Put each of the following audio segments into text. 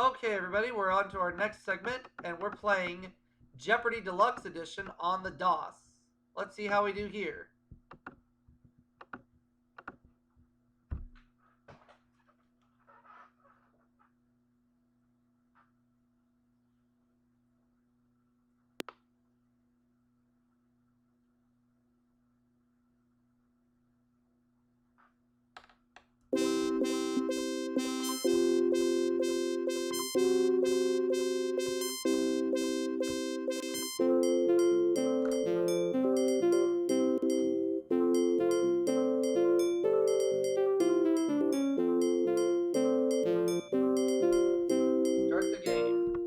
Okay, everybody, we're on to our next segment, and we're playing Jeopardy Deluxe Edition on the DOS. Let's see how we do here. Start the game.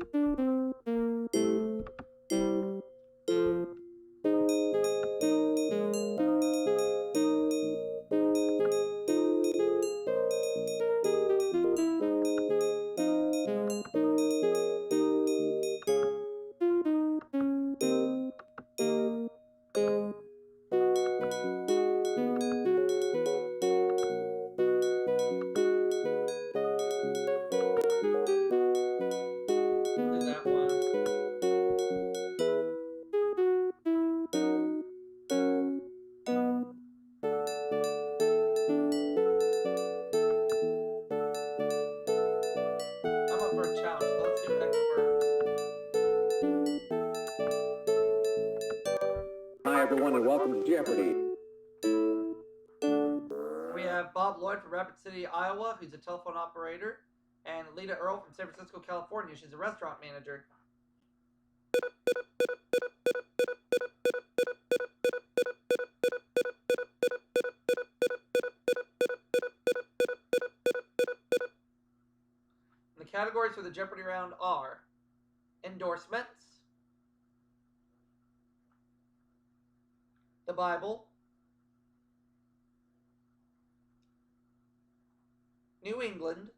Do that one. I'm up for a challenge, so let's do X first. Hi, everyone, and welcome to Jeopardy! We have Bob Lloyd from Rapid City, Iowa, who's a telephone operator, and Lita Earl from San Francisco, California. She's a restaurant manager. And the categories for the Jeopardy round are endorsements, the Bible, New England,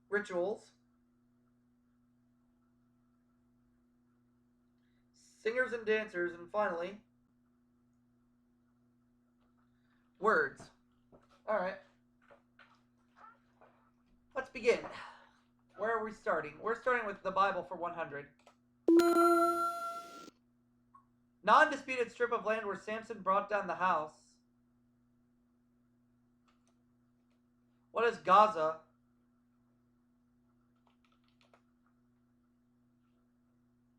rituals, singers and dancers, and finally, words. All right. Let's begin. Where are we starting? We're starting with the Bible for 100. Non-disputed strip of land where Samson brought down the house. What is Gaza?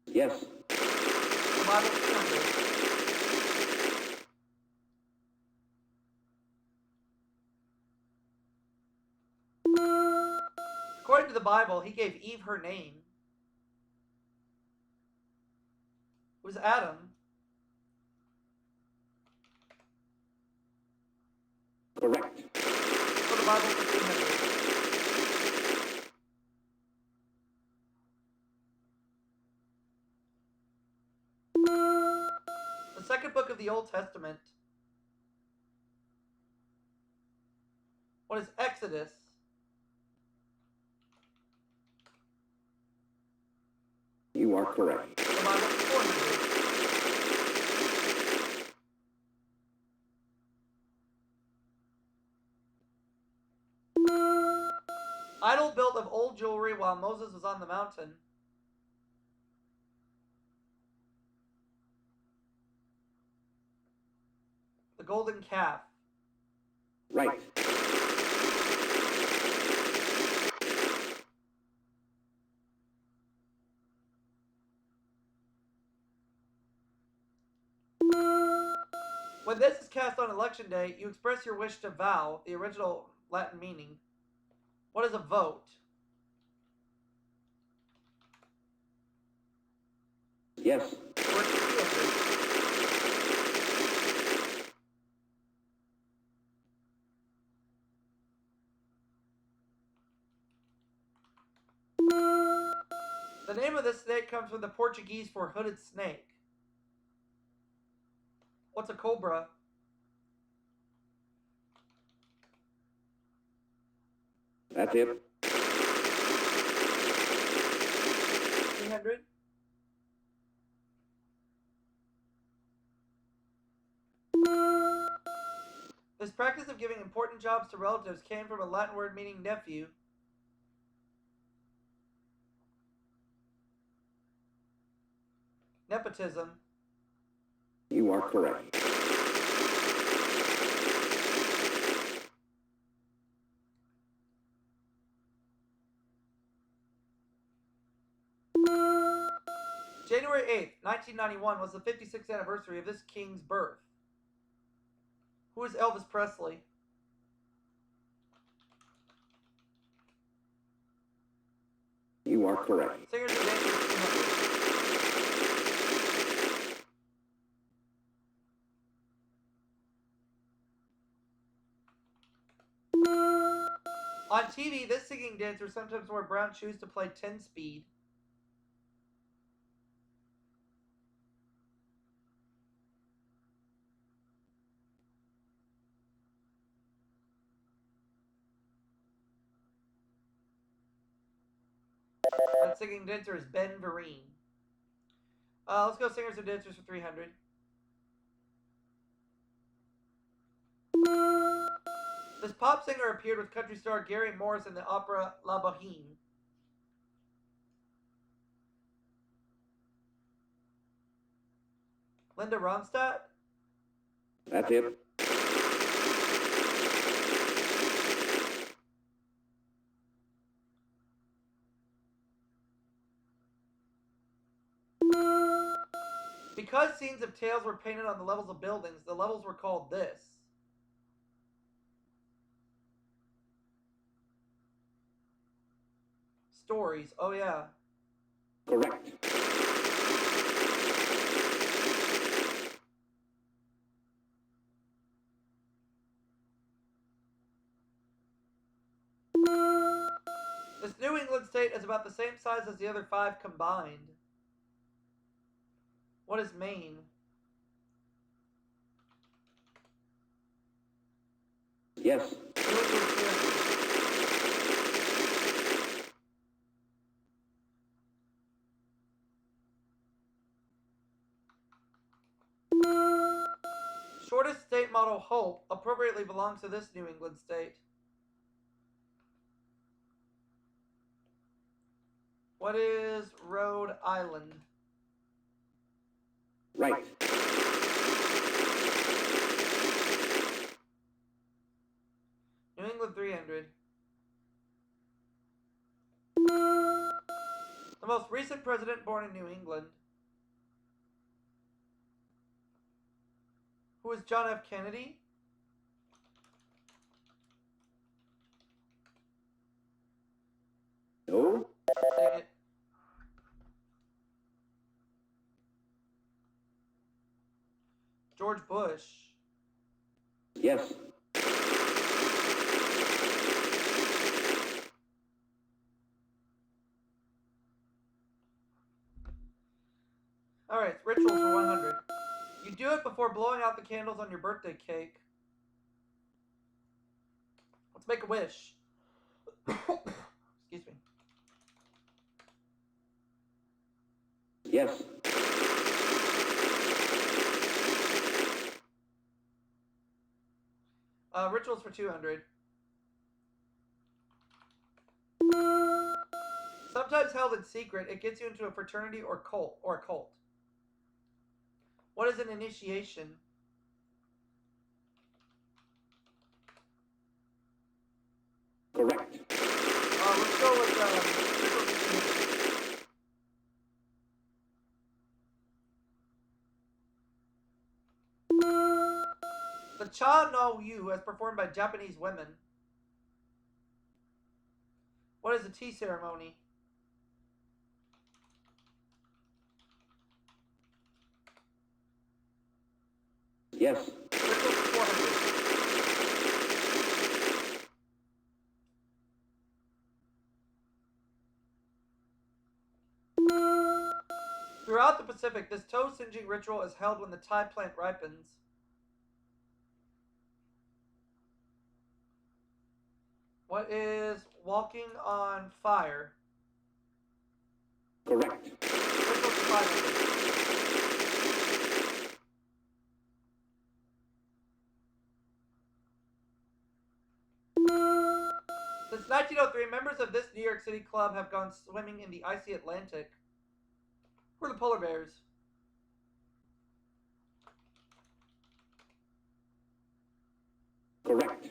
Yes. The Bible 200. According to the Bible, he gave Eve her name. It was Adam. Correct. For the Bible for 300. The second book of the Old Testament. What is Exodus? You are correct. The Bible for 400. Idol built of old jewelry while Moses was on the mountain. The golden calf. Right. When this is cast on election day, you express your wish to vow, the original Latin meaning. What is a vote? Yes. The name of this snake comes from the Portuguese for hooded snake. What's a cobra? That's it. 300. This practice of giving important jobs to relatives came from a Latin word meaning nephew. Nepotism. You are correct. January 8th, 1991 was the 56th anniversary of this king's birth. Who is Elvis Presley? You are correct. Singers and dancers. On TV, this singing dancer sometimes wore brown shoes to play 10-speed. That singing dancer is Ben Vereen. Let's go singers and dancers for 300. This pop singer appeared with country star Gary Morris in the opera La Boheme. Linda Ronstadt? That's it. Because scenes of tales were painted on the levels of buildings, the levels were called this. Stories. Oh, yeah. Correct. This New England state is about the same size as the other 5 combined. What is Maine? Yes. New England 300. Shortest state model Hope appropriately belongs to this New England state. What is Rhode Island? Right. New England 300. The most recent president born in New England. Who is John F. Kennedy? No. Dang it. George Bush. Yes. Alright, rituals for 100. You do it before blowing out the candles on your birthday cake. Let's make a wish. Excuse me. Yes. Rituals for 200. Sometimes held in secret, it gets you into a fraternity or cult. What is an initiation? Correct. Let's go with rituals for 200. The Cha no Yu, as performed by Japanese women. What is a tea ceremony? Yes. Rituals for 400. Throughout the Pacific, this toe singeing ritual is held when the Thai plant ripens. What is walking on fire? Correct. Rituals for 500. Since 1903, members of this New York City club have gone swimming in the icy Atlantic. Who are the polar bears? Correct.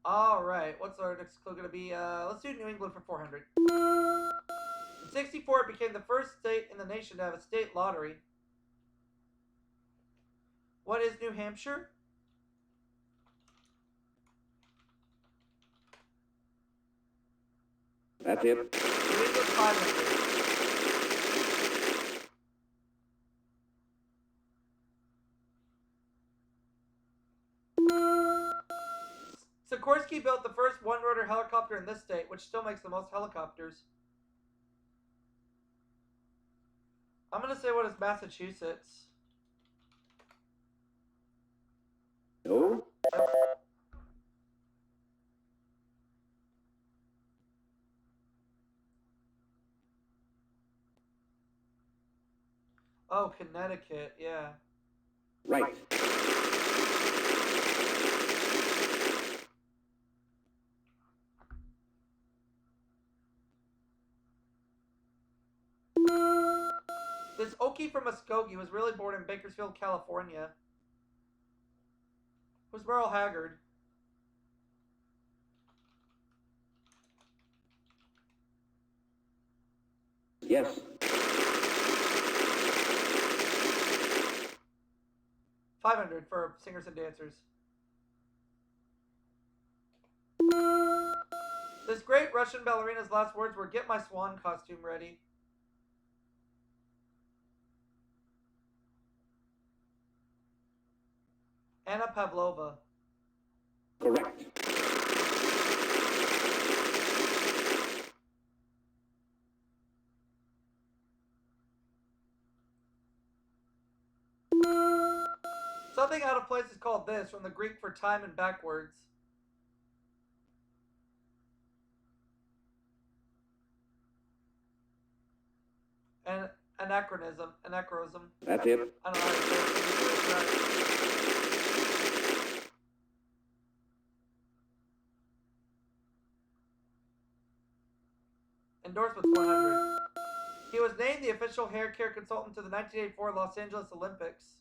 All right, what's our next clue going to be? Let's do New England for 400. In 64, it became the first state in the nation to have a state lottery. What is New Hampshire? That's it. New England 500. Sikorsky built the first one-rotor helicopter in this state, which still makes the most helicopters. I'm going to say what is Massachusetts. No. Oh, Connecticut, yeah. Right. This Okie from Muskogee was really born in Bakersfield, California. Who's Merle Haggard? Yes. 500 for singers and dancers. This great Russian ballerina's last words were, "Get my swan costume ready." Anna Pavlova. Correct. Something out of place is called this, from the Greek for time and backwards. And anachronism. Anachronism. That's it. I don't know how to say it. Endorsements 100. He was named the official hair care consultant to the 1984 Los Angeles Olympics.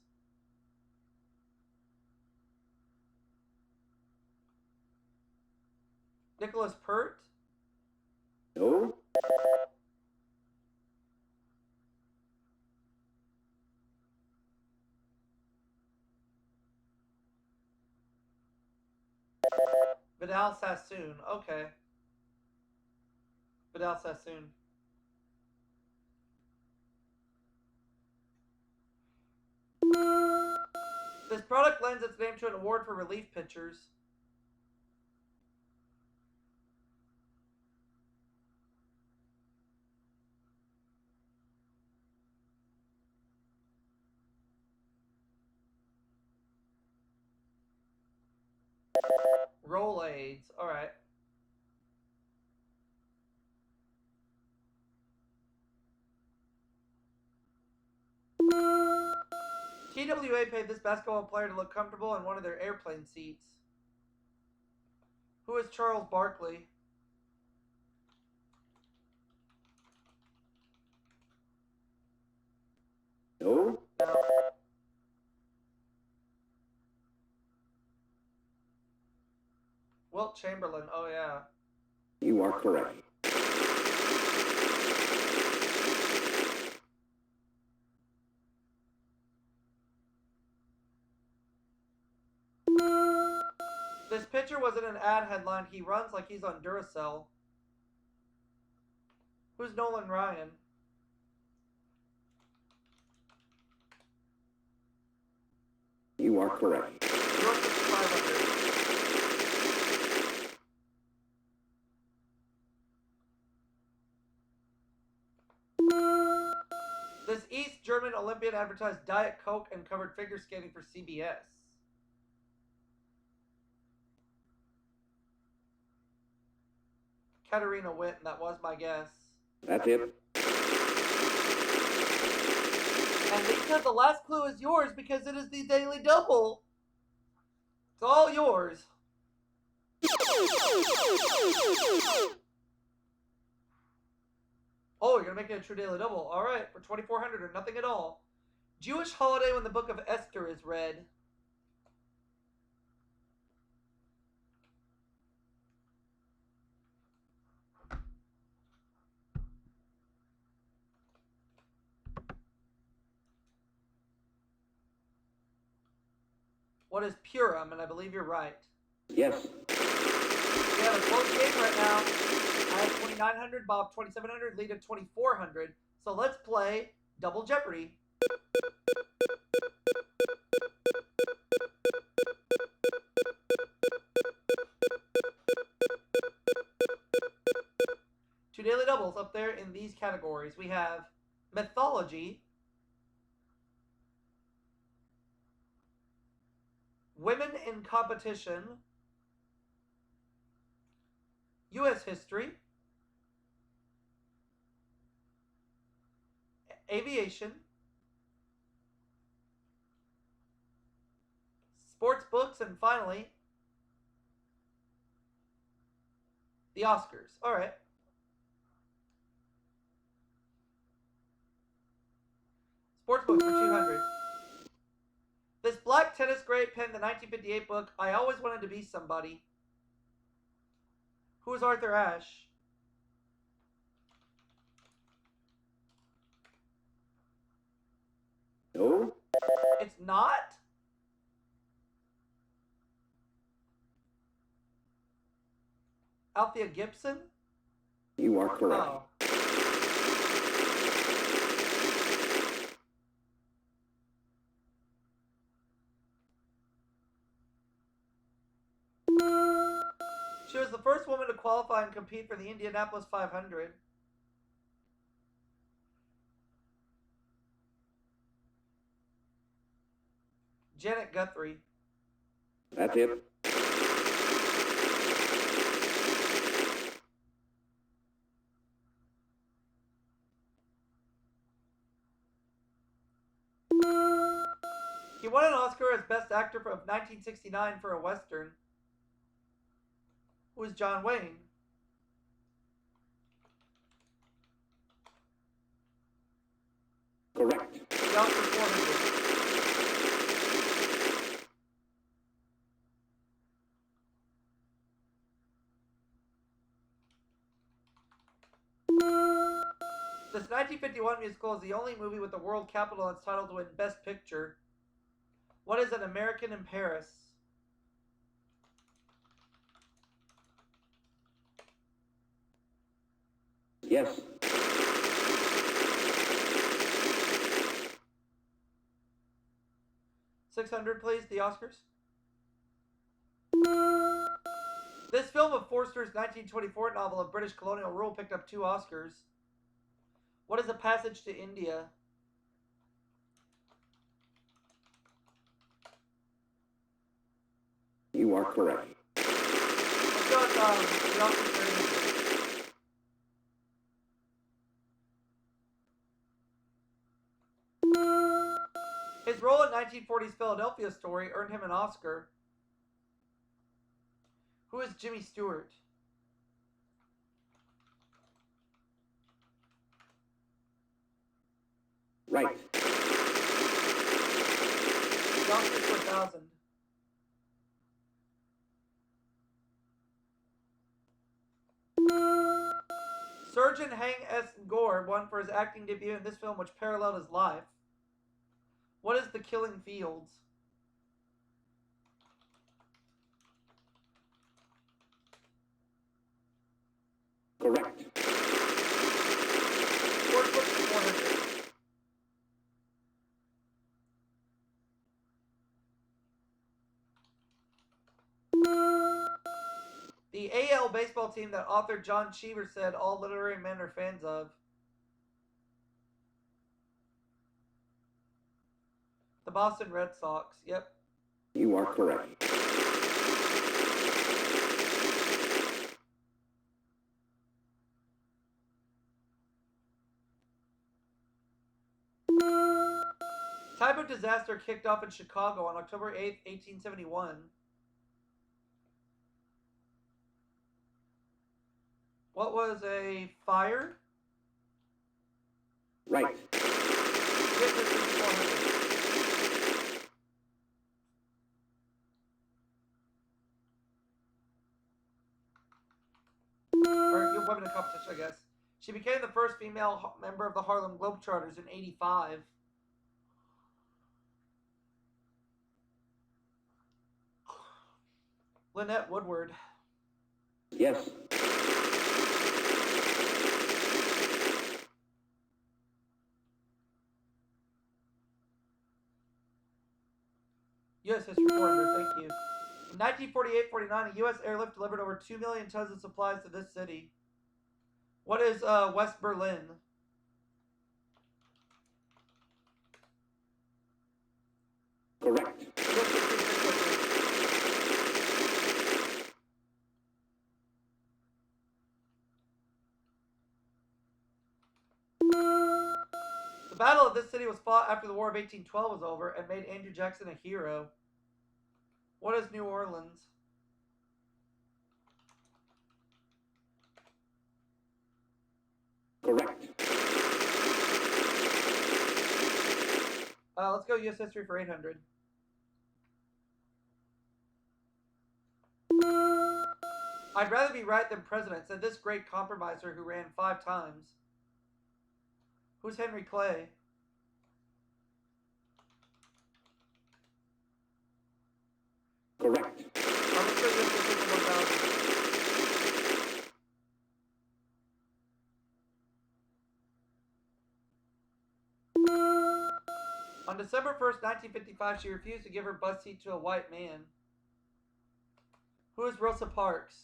Nicholas Pert. No. Vidal Sassoon. Okay. Vidal Sassoon. This product lends its name to an award for relief pitchers. Rolaids. Alright. TWA paid this basketball player to look comfortable in one of their airplane seats. Who is Charles Barkley? No. Wilt Chamberlain. Oh, yeah. You are correct. This pitcher was in an ad headline. He runs like he's on Duracell. Who's Nolan Ryan? You are correct. This East German Olympian advertised Diet Coke and covered figure skating for CBS. Katarina Witt, and that was my guess. That's it. And Lisa, the last clue is yours because it is the Daily Double. It's all yours. Oh, you're gonna make it a true Daily Double. All right, for 2,400 or nothing at all. Jewish holiday when the book of Esther is read. What is Purim? And I believe you're right. Yes. We have a close game right now. I have 2,900, Bob 2,700, lead at 2,400. So let's play Double Jeopardy. Two Daily Doubles up there in these categories. We have mythology, women in competition, U.S. history, aviation, sports books, and finally, the Oscars. All right. Sports books for 200. This black tennis grade penned the 1958 book, I Always Wanted to Be Somebody. Who is Arthur Ashe? No. It's not? Althea Gibson? You are correct. Oh. She was the first woman to qualify and compete for the Indianapolis 500. Janet Guthrie. That's it. He won an Oscar as Best Actor of 1969 for a Western. Who is John Wayne? Correct. The Oscar 400. This 1951 musical is the only movie with the world capital in its title to win Best Picture. What is An American in Paris? Yes. $600, please. The Oscars. This film of Forster's 1924 novel of British colonial rule picked up 2 Oscars. What is A Passage to India? You are correct. Let's go with the Oscars for India. His role in 1940's Philadelphia Story earned him an Oscar. Who is Jimmy Stewart? Right. The Oscars for 1,000. Surgeon Hank S. Gore won for his acting debut in this film, which paralleled his life. What is The Killing Fields? Correct. Sportsbook for 400. The AL baseball team that author John Cheever said all literary men are fans of. The Boston Red Sox. Yep. You are correct. disaster kicked off in Chicago on October 8th, 1871? What was a fire? Right. Yes, this is 400. Or your women in competition, I guess. She became the first female member of the Harlem Globetrotters in 85. Lynette Woodward. Yes. U.S. History 400, thank you. In 1948-49, a U.S. airlift delivered over 2 million tons of supplies to this city. What is West Berlin? Correct. U.S. History 600. The Battle of this city was fought after the War of 1812 was over and made Andrew Jackson a hero. What is New Orleans? Correct. Let's go U.S. History for 800. I'd rather be right than president, said this great compromiser who ran 5 times. Who's Henry Clay? Correct. Let's go U.S. History for 1000. On December 1st, 1955, she refused to give her bus seat to a white man. Who is Rosa Parks?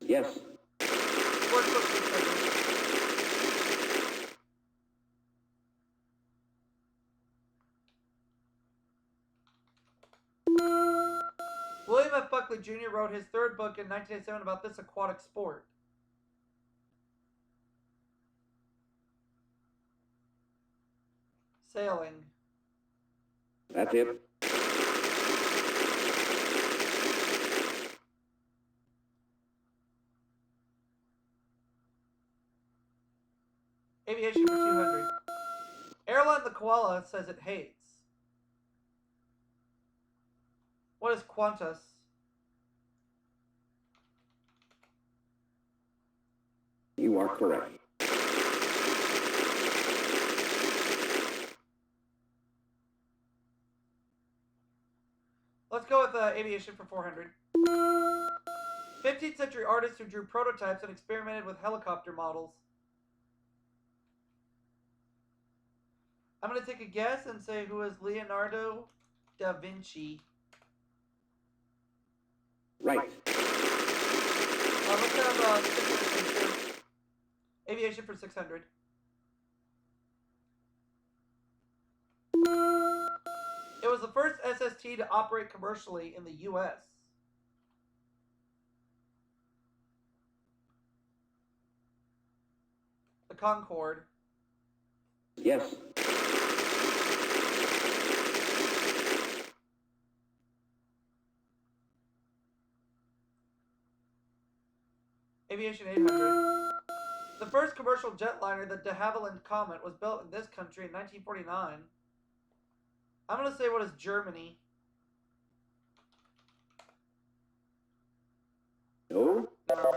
Yes. Sportsbook 600. William F. Buckley Jr. wrote his 3rd book in 1987 about this aquatic sport. Sailing. That's it. Aviation for 200. Airline the koala says it hates. What is Qantas? You are correct. Let's go with aviation for 400. 15th century artists who drew prototypes and experimented with helicopter models. I'm going to take a guess and say who is Leonardo da Vinci. Right. Let's have 600. Aviation for 600. It was the first SST to operate commercially in the U.S. The Concorde. Yes. Aviation 800. The first commercial jetliner, the de Havilland Comet, was built in this country in 1949. I'm going to say what is Germany. No. No.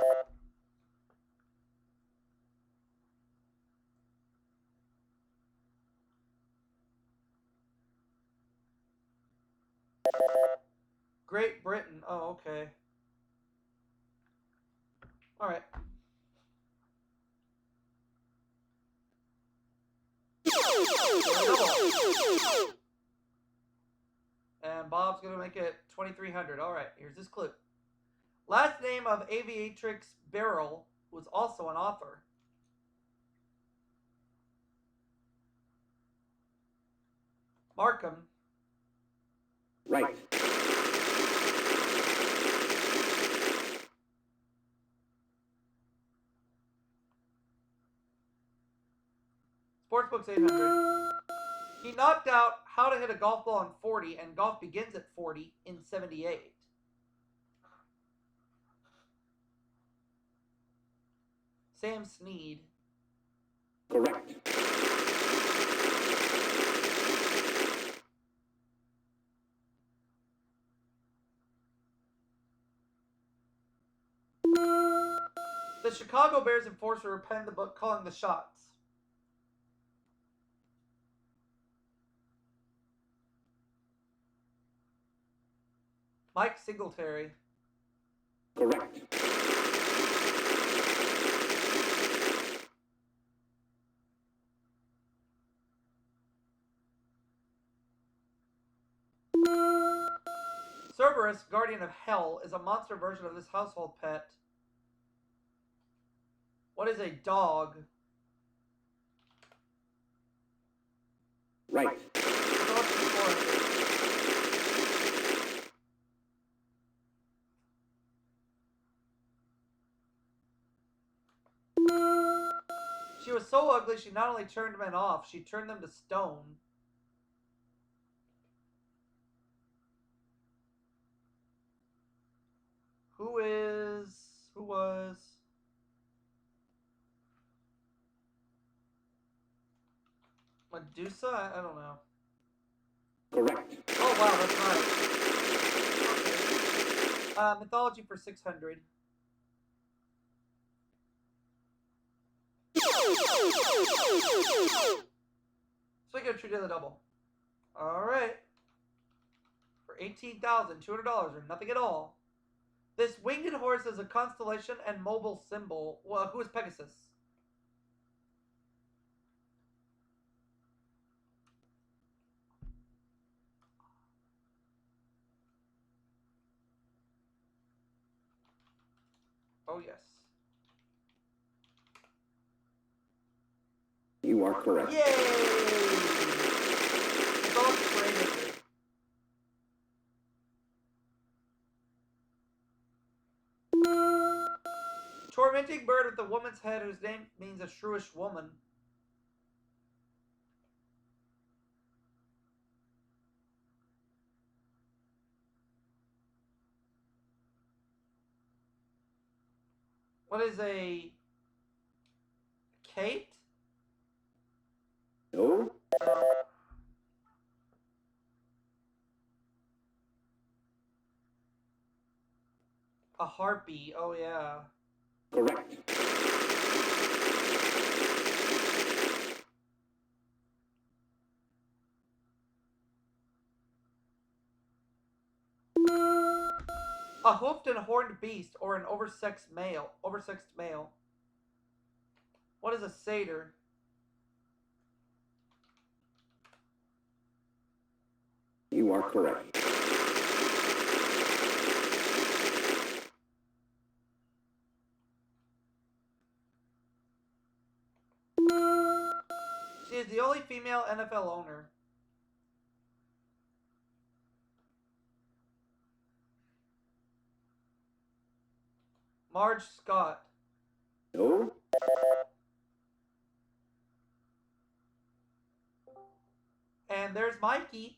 Great Britain. Oh, okay. All right. And Bob's going to make it 2,300. All right, here's this clue. Last name of aviatrix Beryl, who was also an author. Markham. Right. Sportsbook's 800. He knocked out How to Hit a Golf Ball in 40 and Golf Begins at 40 in 78. Sam Snead. Correct. The Chicago Bears enforcer penned the book Calling the Shots. Mike Singletary. Correct. Cerberus, guardian of hell, is a monster version of this household pet. What is a dog? Right. She was so ugly she not only turned men off, she turned them to stone. Who was? Medusa? I don't know. Correct. Oh wow, that's right. Okay. Mythology for 600. So we go true to the double. Alright. For $18,200 or nothing at all. This winged horse is a constellation and mobile symbol. Well, who is Pegasus? Oh, yes. You are correct. Yay! It's all created. Tormenting bird with a woman's head whose name means a shrewish woman. What is a Kate? No. A harpy. Oh, yeah. Correct. A hoofed and horned beast or an oversexed male. What is a satyr? You are correct. She is the only female NFL owner. Marge Scott. No. And there's Mikey.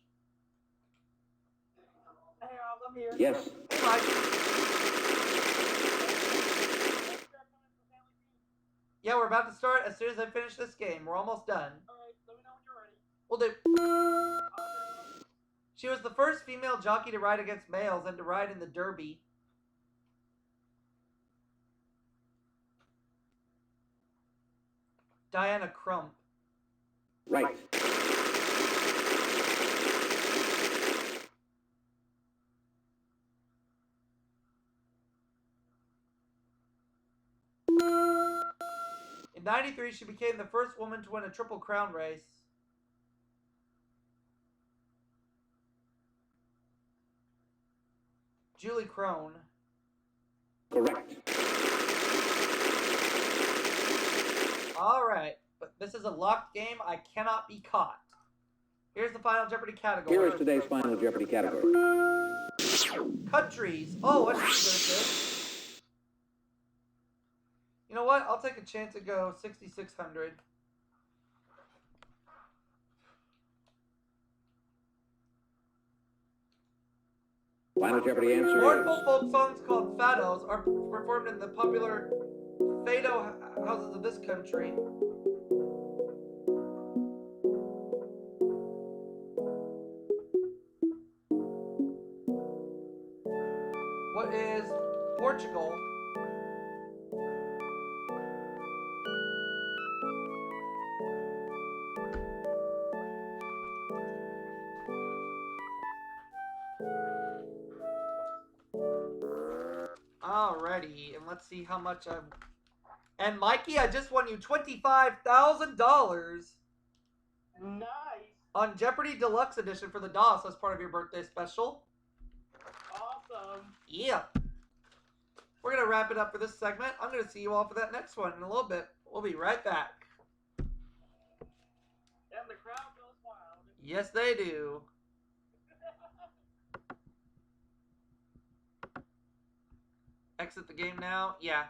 Hey, I'm here. Yes. Hey, Mikey. Yeah, we're about to start as soon as I finish this game. We're almost done. Alright, let me know when you're ready. We'll do. She was the first female jockey to ride against males and to ride in the Derby. Diana Crump. Right. In 93, she became the first woman to win a Triple Crown race. Julie Crone. Correct. Alright, but this is a locked game. I cannot be caught. Here's the final Jeopardy category. Here is today's final Jeopardy category. Countries. Oh, I should be good at this. You know what? I'll take a chance and go 6,600. Final Jeopardy answer Mournful is folk songs called fados are performed in the popular fado houses of this country. What is Portugal? Alrighty, and let's see how much I'm. And Mikey, I just won you $25,000 Nice. on Jeopardy Deluxe Edition for the DOS as part of your birthday special. Awesome. Yeah. We're going to wrap it up for this segment. I'm going to see you all for that next one in a little bit. We'll be right back. And the crowd goes wild. Yes, they do. Exit the game now. Yeah.